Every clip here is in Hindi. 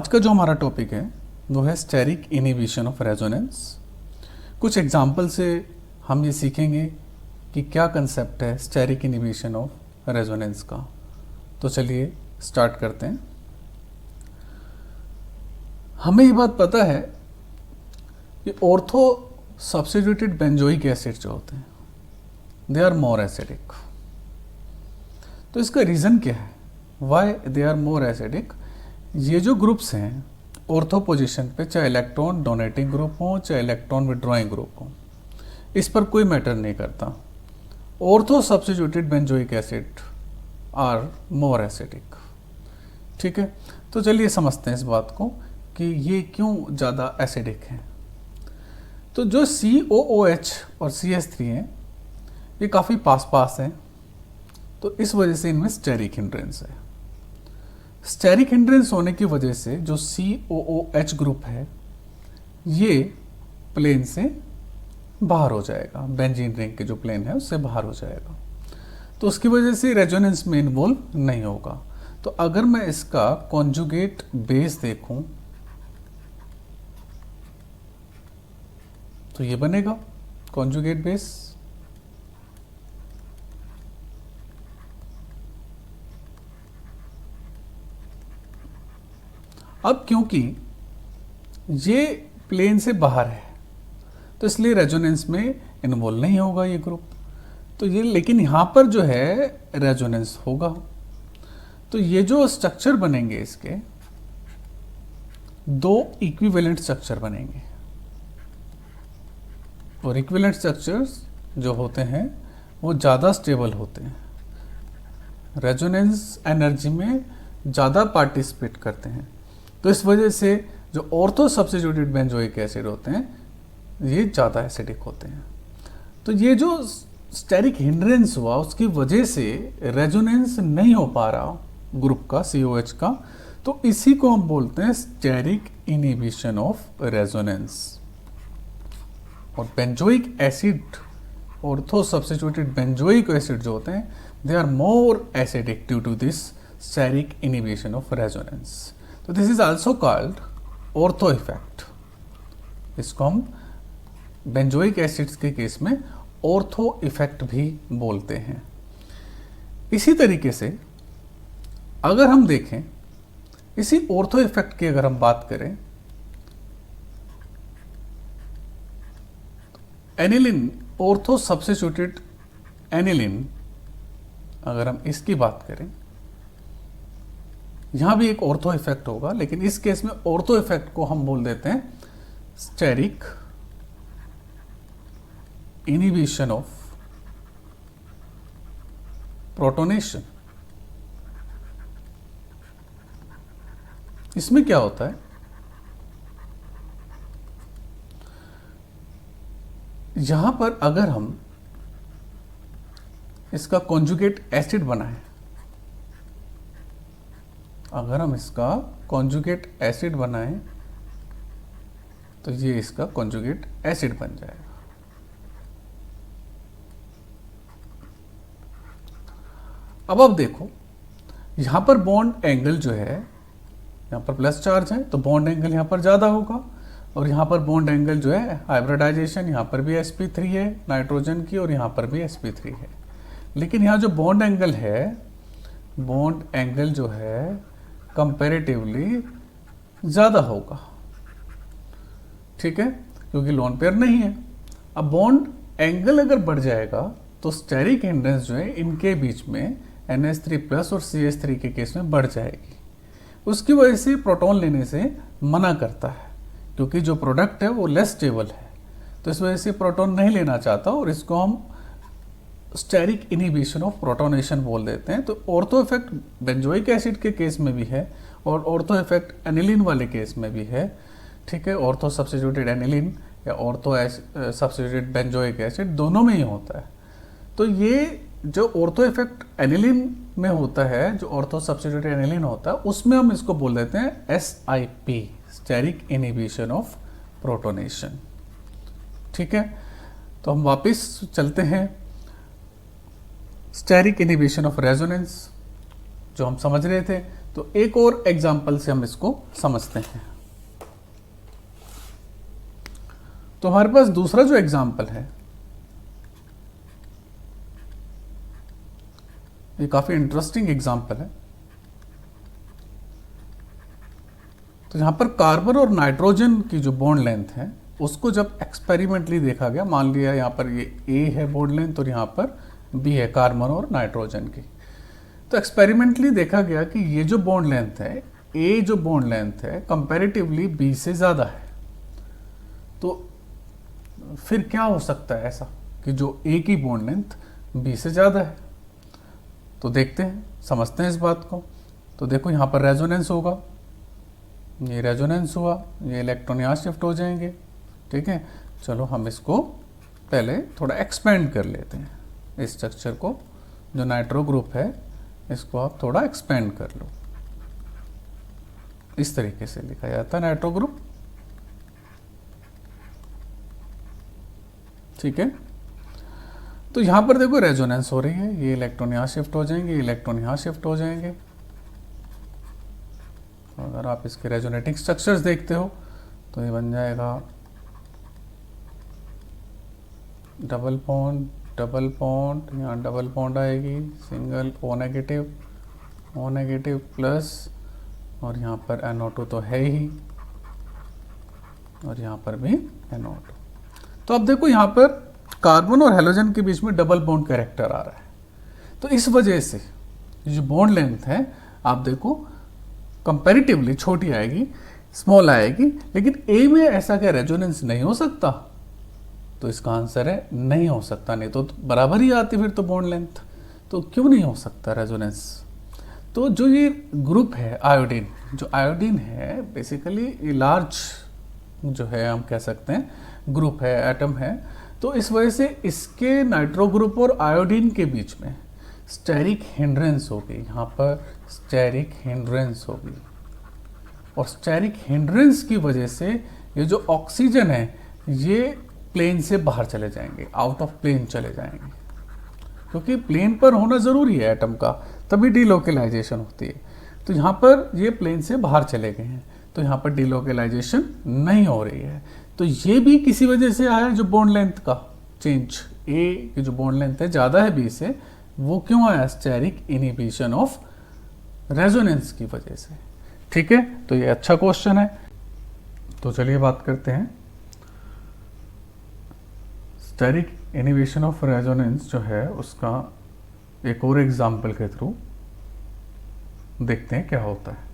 का जो हमारा टॉपिक है वो है स्टेरिक इनहिबिशन ऑफ रेजोनेंस। कुछ एग्जाम्पल से हम ये सीखेंगे कि क्या कंसेप्ट है स्टेरिक इनहिबिशन ऑफ रेजोनेंस का। तो चलिए स्टार्ट करते हैं। हमें ये बात पता है कि ऑर्थो सब्स्टिट्यूटेड बेंजोइक एसिड जो होते हैं दे आर मोर एसिडिक। तो इसका रीज़न क्या है, why they are more acidic? ये जो ग्रुप्स हैं ऑर्थो पोजीशन पे, चाहे इलेक्ट्रॉन डोनेटिंग ग्रुप हो चाहे इलेक्ट्रॉन विड्रॉइंग ग्रुप हो, इस पर कोई मैटर नहीं करता। Ortho substituted benzoic acid are more acidic. ठीक है, तो चलिए समझते हैं इस बात को कि ये क्यों ज़्यादा एसिडिक हैं। तो जो COOH और CH3 हैं ये काफ़ी पास हैं, तो इस वजह से इनमें स्टेरिक हिंड्रेंस है। स्टेरिक हिंड्रेंस होने की वजह से जो COOH ग्रुप है ये प्लेन से बाहर हो जाएगा, बेंजीन रिंग के जो प्लेन है उससे बाहर हो जाएगा, तो उसकी वजह से रेजोनेंस में इन्वॉल्व नहीं होगा। तो अगर मैं इसका कॉन्जुगेट बेस देखूं तो ये बनेगा कॉन्जुगेट बेस। अब क्योंकि ये प्लेन से बाहर है तो इसलिए रेजोनेंस में इन्वॉल्व नहीं होगा ये ग्रुप। तो ये लेकिन यहाँ पर जो है रेजोनेंस होगा। तो ये जो स्ट्रक्चर बनेंगे इसके दो इक्विवेलेंट स्ट्रक्चर बनेंगे, और इक्विवेलेंट स्ट्रक्चर्स जो होते हैं वो ज़्यादा स्टेबल होते हैं, रेजोनेंस एनर्जी में ज़्यादा पार्टिसिपेट करते हैं। तो इस वजह से जो ऑर्थो सब्स्टिट्यूटेड बेंजोइक एसिड होते हैं ये ज़्यादा एसिडिक होते हैं। तो ये जो स्टेरिक हिंड्रेंस हुआ उसकी वजह से रेजोनेंस नहीं हो पा रहा ग्रुप का COH का, तो इसी को हम बोलते हैं स्टेरिक इनहिबिशन ऑफ रेजोनेंस। और benzoic acid, ortho substituted benzoic acid जो होते हैं they are more acidic due to this steric inhibition of resonance. तो this is also called ortho effect. इसको हम बेंजोइक एसिड्स के केस में ऑर्थो इफेक्ट भी बोलते हैं। इसी तरीके से अगर हम देखें, इसी ऑर्थो इफेक्ट की अगर हम बात करें, एनिलिन, ऑर्थो सब्स्टिट्यूटेड एनिलिन, अगर हम इसकी बात करें, यहां भी एक ऑर्थो इफेक्ट होगा, लेकिन इस केस में ऑर्थो इफेक्ट को हम बोल देते हैं स्टेरिक इनहिबिशन ऑफ प्रोटोनेशन। इसमें क्या होता है, यहां पर अगर हम इसका कॉन्जुगेट एसिड बनाएं, अगर हम इसका कॉन्जुगेट एसिड बनाएं तो ये इसका कॉन्जुगेट एसिड बन जाएगा। अब आप देखो यहां पर बॉन्ड एंगल जो है, यहां पर प्लस चार्ज है तो बॉन्ड एंगल यहां पर ज्यादा होगा, और यहां पर बॉन्ड एंगल जो है हाइब्रिडाइजेशन, यहां पर भी sp3 है नाइट्रोजन की और यहां पर भी sp3 है। लेकिन यहां जो बॉन्ड एंगल है, बॉन्ड एंगल जो है कंपैरेटिवली ज़्यादा होगा, ठीक है, क्योंकि लोन पेयर नहीं है। अब बॉन्ड एंगल अगर बढ़ जाएगा तो स्टेरिक हिंड्रेंस जो है इनके बीच में NH3+ और CH3 के केस में बढ़ जाएगी। उसकी वजह से प्रोटॉन लेने से मना करता है, क्योंकि जो प्रोडक्ट है वो लेस स्टेबल है, तो इस वजह से प्रोटॉन नहीं लेना चाहता, और इसको हम स्टेरिक इनहिबिशन ऑफ प्रोटोनेशन बोल देते हैं। तो ऑर्थो इफेक्ट बेंजोइक एसिड के केस में भी है और ऑर्थो इफेक्ट एनिलिन वाले केस में भी है, ठीक है, ऑर्थो सब्स्टिट्यूटेड एनिलिन या ऑर्थो सब्स्टिट्यूटेड बेंजोइक एसिड दोनों में ही होता है। तो ये जो ऑर्थो इफेक्ट एनिलिन में होता है, जो ऑर्थो सब्स्टिट्यूटेड एनिलिन होता है, उसमें हम इसको बोल देते हैं SIP, steric inhibition of protonation. ठीक है, तो हम वापस चलते हैं स्टेरिक इनहिबिशन ऑफ रेजोनेंस जो हम समझ रहे थे। तो एक और एग्जाम्पल से हम इसको समझते हैं। तो हमारे पास दूसरा जो एग्जाम्पल है ये काफी इंटरेस्टिंग एग्जाम्पल है। तो यहां पर कार्बन और नाइट्रोजन की जो बॉन्ड लेंथ है उसको जब एक्सपेरिमेंटली देखा गया, मान लिया यहाँ पर ये ए है बॉन्ड लेंथ और यहाँ पर बी है कार्बन और नाइट्रोजन की, तो एक्सपेरिमेंटली देखा गया कि ये जो बॉन्ड लेंथ है, ए जो बॉन्ड लेंथ है कंपैरेटिवली बी से ज़्यादा है। तो फिर क्या हो सकता है ऐसा कि जो ए की बॉन्ड लेंथ बी से ज़्यादा है? तो देखते हैं, समझते हैं इस बात को। तो देखो यहाँ पर रेजोनेंस होगा, ये रेजोनेंस हुआ, ये इलेक्ट्रॉन यहाँ शिफ्ट हो जाएंगे, ठीक है। चलो हम इसको पहले थोड़ा एक्सपेंड कर लेते हैं, इस स्ट्रक्चर को, जो नाइट्रो ग्रुप है इसको आप थोड़ा एक्सपेंड कर लो। इस तरीके से लिखा जाता है नाइट्रो ग्रुप, ठीक है। तो यहां पर देखो रेजोनेंस हो रही है, ये इलेक्ट्रॉन यहाँ शिफ्ट हो जाएंगे, इलेक्ट्रॉन यहाँ शिफ्ट हो जाएंगे। तो अगर आप इसके रेजोनेटिंग स्ट्रक्चर्स देखते हो तो ये बन जाएगा डबल बॉन्ड, डबल बॉन्ड, यहाँ डबल बॉन्ड आएगी, सिंगल ओ नेगेटिव प्लस, और यहाँ पर NO2 तो है ही, और यहाँ पर भी NO2। तो अब देखो यहाँ पर कार्बन और हेलोजन के बीच में डबल बॉन्ड कैरेक्टर आ रहा है। तो इस वजह से जो बॉन्ड लेंथ है आप देखो कंपैरेटिवली छोटी आएगी, स्मॉल आएगी, लेकिन ए में ऐसा क्या रेजोनेंस नहीं हो सकता? तो इसका आंसर है नहीं हो सकता, नहीं तो बराबर ही आती फिर तो बॉन्ड लेंथ। तो क्यों नहीं हो सकता रेजोनेंस? तो जो ये ग्रुप है आयोडीन, जो आयोडीन है बेसिकली ये लार्ज जो है हम कह सकते हैं ग्रुप है, एटम है। तो इस वजह से इसके नाइट्रो ग्रुप और आयोडीन के बीच में स्टेरिक हिंड्रेंस होगी, यहाँ पर स्टेरिक हिंड्रेंस होगी, और स्टेरिक हिंड्रेंस की वजह से ये जो ऑक्सीजन है ये प्लेन से बाहर चले जाएंगे, आउट ऑफ प्लेन चले जाएंगे, क्योंकि प्लेन पर होना ज़रूरी है एटम का, तभी डीलोकेलाइजेशन होती है। तो यहाँ पर ये प्लेन से बाहर चले गए हैं, तो यहाँ पर डीलोकेलाइजेशन नहीं हो रही है। तो ये भी किसी वजह से आया, जो बॉन्ड लेंथ का चेंज, ए की जो बॉन्ड लेंथ है ज़्यादा है बी से, वो क्यों आया? स्टेरिक इनहिबिशन ऑफ रेजोनेंस की वजह से, ठीक है। तो ये अच्छा क्वेश्चन है। तो चलिए बात करते हैं स्टेरिक इनहिबिशन ऑफ रेजोनेंस जो है उसका एक और एग्जाम्पल के थ्रू देखते हैं क्या होता है।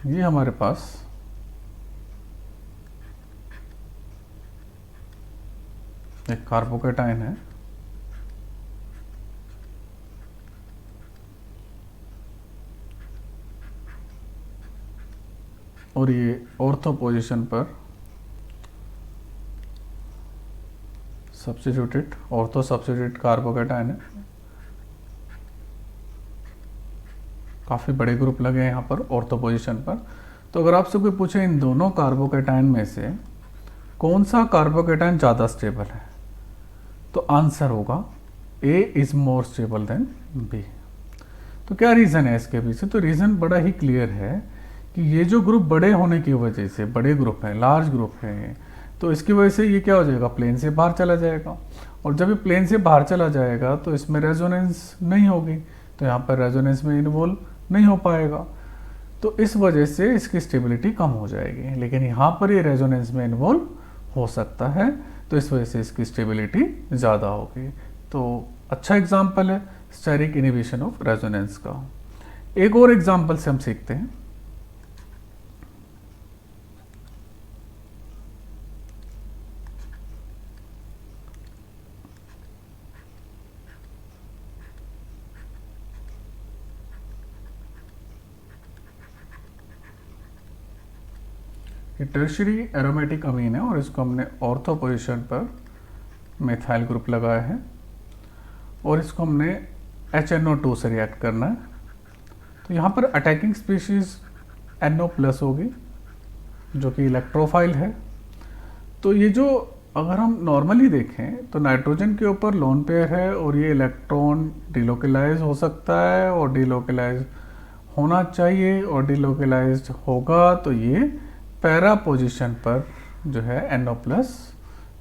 ये हमारे पास एक कार्बोकेटाइन है, और ये ऑर्थो पोजीशन पर सब्स्टिट्यूटेड, ऑर्थो सब्स्टिट्यूटेड कार्बोकेटाइन है। काफ़ी बड़े ग्रुप लगे हैं यहाँ पर ऑर्थो पोजीशन पर। तो अगर आपसे कोई पूछे इन दोनों कार्बोकेटाइन में से कौन सा कार्बोकेटाइन ज़्यादा स्टेबल है, तो आंसर होगा A is more stable than B. तो क्या रीज़न है इसके पीछे? तो रीज़न बड़ा ही क्लियर है कि ये जो ग्रुप बड़े होने की वजह से, बड़े ग्रुप हैं, लार्ज ग्रुप हैं, तो इसकी वजह से ये क्या हो जाएगा? प्लेन से बाहर चला जाएगा, और जब ये प्लेन से बाहर चला जाएगा तो इसमें रेजोनेंस नहीं होगी, तो यहाँ पर रेजोनेंस में इन्वॉल्व नहीं हो पाएगा, तो इस वजह से इसकी स्टेबिलिटी कम हो जाएगी। लेकिन यहाँ पर ये रेजोनेंस में इन्वॉल्व हो सकता है, तो इस वजह से इसकी स्टेबिलिटी ज़्यादा होगी। तो अच्छा एग्जाम्पल है स्टेरिक इनहिबिशन ऑफ रेजोनेंस का। एक और एग्जाम्पल से हम सीखते हैं। टर्शियरी एरोमेटिक अमीन है और इसको हमने ऑर्थो पोजीशन पर मेथाइल ग्रुप लगाया है, और इसको हमने HNO2 से रिएक्ट करना है। तो यहाँ पर अटैकिंग स्पीशीज NO+ होगी जो कि इलेक्ट्रोफाइल है, तो ये जो अगर हम नॉर्मली देखें तो नाइट्रोजन के ऊपर लोन पेयर है और ये इलेक्ट्रॉन डिलोकलाइज हो सकता है और डिलोकलाइज होना चाहिए और डिलोकलाइज होगा तो ये पैरा पोजीशन पर जो है NO+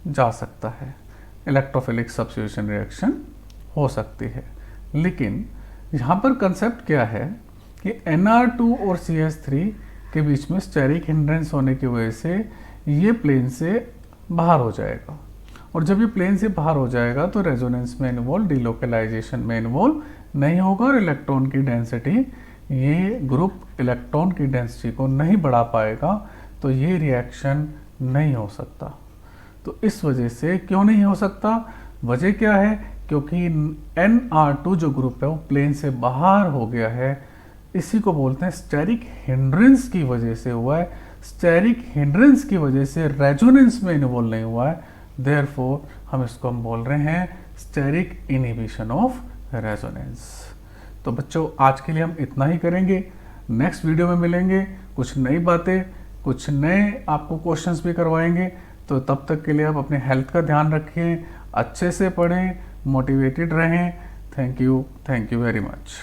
जा सकता है, इलेक्ट्रोफिलिक सब्स्टिट्यूशन रिएक्शन हो सकती है। लेकिन यहाँ पर कंसेप्ट क्या है कि Nr2 और CH3 के बीच में स्टेरिक हिंड्रेंस होने की वजह से ये प्लेन से बाहर हो जाएगा, और जब ये प्लेन से बाहर हो जाएगा तो रेजोनेंस में इन्वॉल्व, डिलोकलाइजेशन में इन्वॉल्व नहीं होगा और इलेक्ट्रॉन की डेंसिटी, ये ग्रुप इलेक्ट्रॉन की डेंसिटी को नहीं बढ़ा पाएगा, तो ये रिएक्शन नहीं हो सकता। तो इस वजह से क्यों नहीं हो सकता, वजह क्या है, क्योंकि Nr2 जो ग्रुप है वो प्लेन से बाहर हो गया है। इसी को बोलते हैं स्टेरिक हिंड्रेंस की वजह से हुआ है, स्टेरिक हिंड्रेंस की वजह से रेजोनेंस में इन्वॉल्व नहीं हुआ है, देयरफॉर हम बोल रहे हैं स्टेरिक इनहिबिशन ऑफ रेजोनेंस। तो बच्चों आज के लिए हम इतना ही करेंगे, नेक्स्ट वीडियो में मिलेंगे, कुछ नई बातें, कुछ नए आपको क्वेश्चंस भी करवाएंगे। तो तब तक के लिए आप अपने हेल्थ का ध्यान रखें, अच्छे से पढ़ें, मोटिवेटेड रहें। Thank you very much.